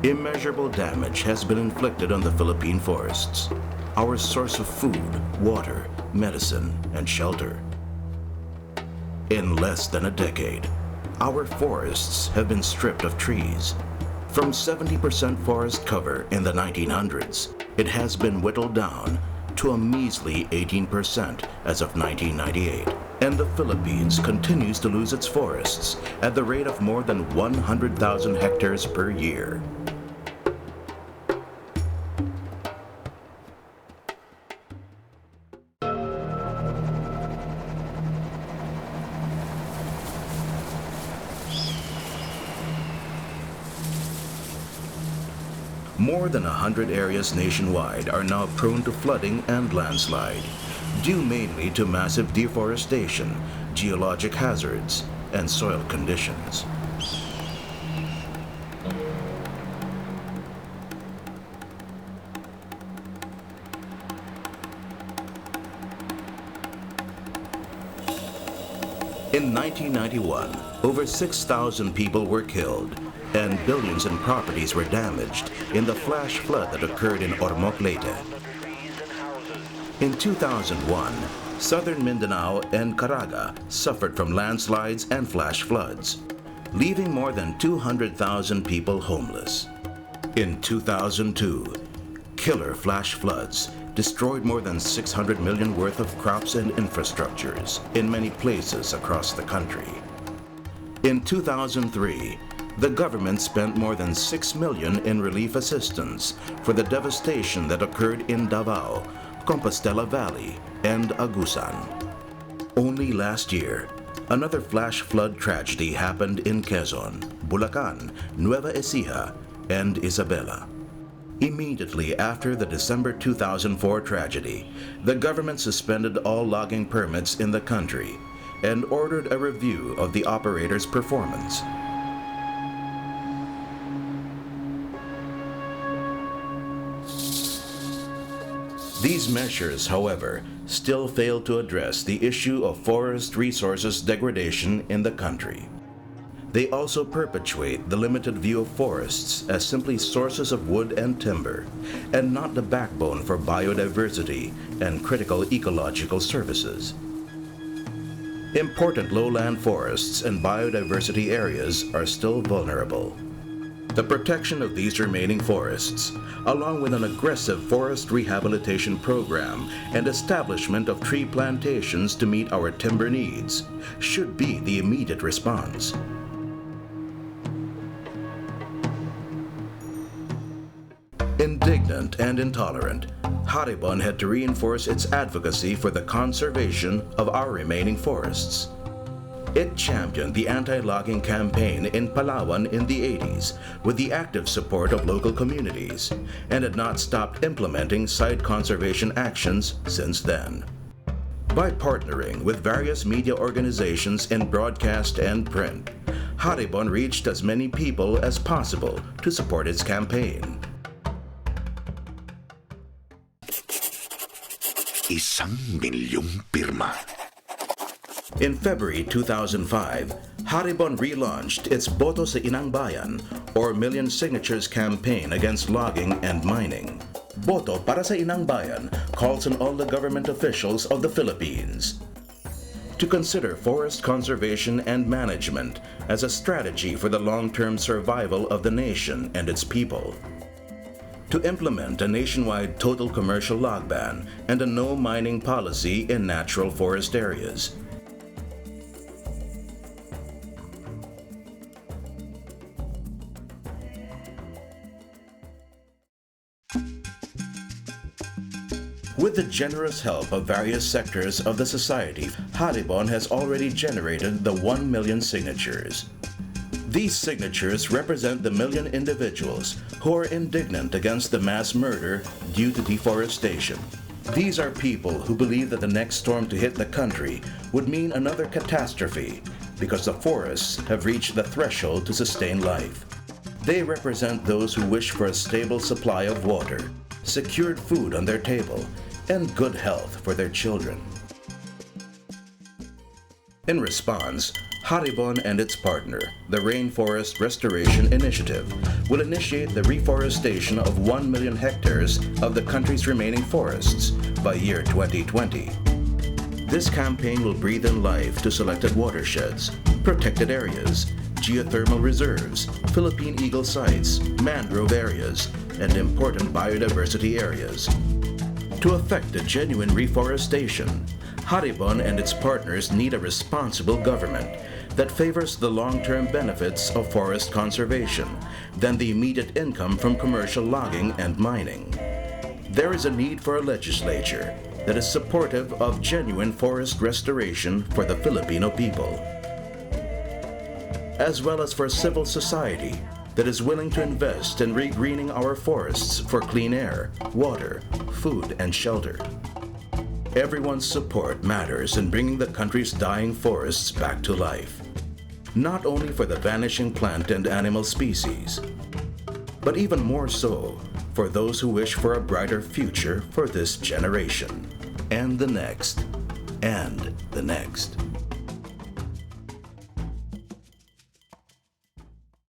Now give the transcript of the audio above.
Immeasurable damage has been inflicted on the Philippine forests, our source of food, water, medicine, and shelter. In less than a decade, our forests have been stripped of trees. From 70% forest cover in the 1900s, it has been whittled down to a measly 18% as of 1998. And the Philippines continues to lose its forests at the rate of more than 100,000 hectares per year. More than 100 areas nationwide are now prone to flooding and landslide, due mainly to massive deforestation, geologic hazards, and soil conditions. In 1991, over 6,000 people were killed and billions in properties were damaged in the flash flood that occurred in Ormoc, Leyte. In 2001, southern Mindanao and Caraga suffered from landslides and flash floods, leaving more than 200,000 people homeless. In 2002, killer flash floods destroyed more than 600 million worth of crops and infrastructures in many places across the country. In 2003, the government spent more than 6 million in relief assistance for the devastation that occurred in Davao, Compostela Valley, and Agusan. Only last year, another flash flood tragedy happened in Quezon, Bulacan, Nueva Ecija, and Isabela. Immediately after the December 2004 tragedy, the government suspended all logging permits in the country and ordered a review of the operator's performance. These measures, however, still fail to address the issue of forest resources degradation in the country. They also perpetuate the limited view of forests as simply sources of wood and timber, and not the backbone for biodiversity and critical ecological services. Important lowland forests and biodiversity areas are still vulnerable. The protection of these remaining forests, along with an aggressive forest rehabilitation program and establishment of tree plantations to meet our timber needs, should be the immediate response. Indignant and intolerant, Haribon had to reinforce its advocacy for the conservation of our remaining forests. It championed the anti-logging campaign in Palawan in the 80s with the active support of local communities and had not stopped implementing site conservation actions since then. By partnering with various media organizations in broadcast and print, Haribon reached as many people as possible to support its campaign. 1,000,000 pirma. In February 2005, Haribon relaunched its Boto sa Inang Bayan, or Million Signatures campaign against logging and mining. Boto para sa Inang Bayan calls on all the government officials of the Philippines to consider forest conservation and management as a strategy for the long-term survival of the nation and its people, to implement a nationwide total commercial log ban and a no mining policy in natural forest areas, with the generous help of various sectors of the society, Haribon has already generated the 1 million signatures. These signatures represent the million individuals who are indignant against the mass murder due to deforestation. These are people who believe that the next storm to hit the country would mean another catastrophe because the forests have reached the threshold to sustain life. They represent those who wish for a stable supply of water, secured food on their table, and good health for their children. In response, Haribon and its partner, the Rainforest Restoration Initiative, will initiate the reforestation of 1 million hectares of the country's remaining forests by year 2020. This campaign will breathe in life to selected watersheds, protected areas, geothermal reserves, Philippine eagle sites, mangrove areas, and important biodiversity areas. To effect a genuine reforestation, Haribon and its partners need a responsible government that favors the long-term benefits of forest conservation than the immediate income from commercial logging and mining. There is a need for a legislature that is supportive of genuine forest restoration for the Filipino people, as well as for civil society that is willing to invest in regreening our forests for clean air, water, food, and shelter. Everyone's support matters in bringing the country's dying forests back to life, not only for the vanishing plant and animal species, but even more so for those who wish for a brighter future for this generation, and the next, and the next.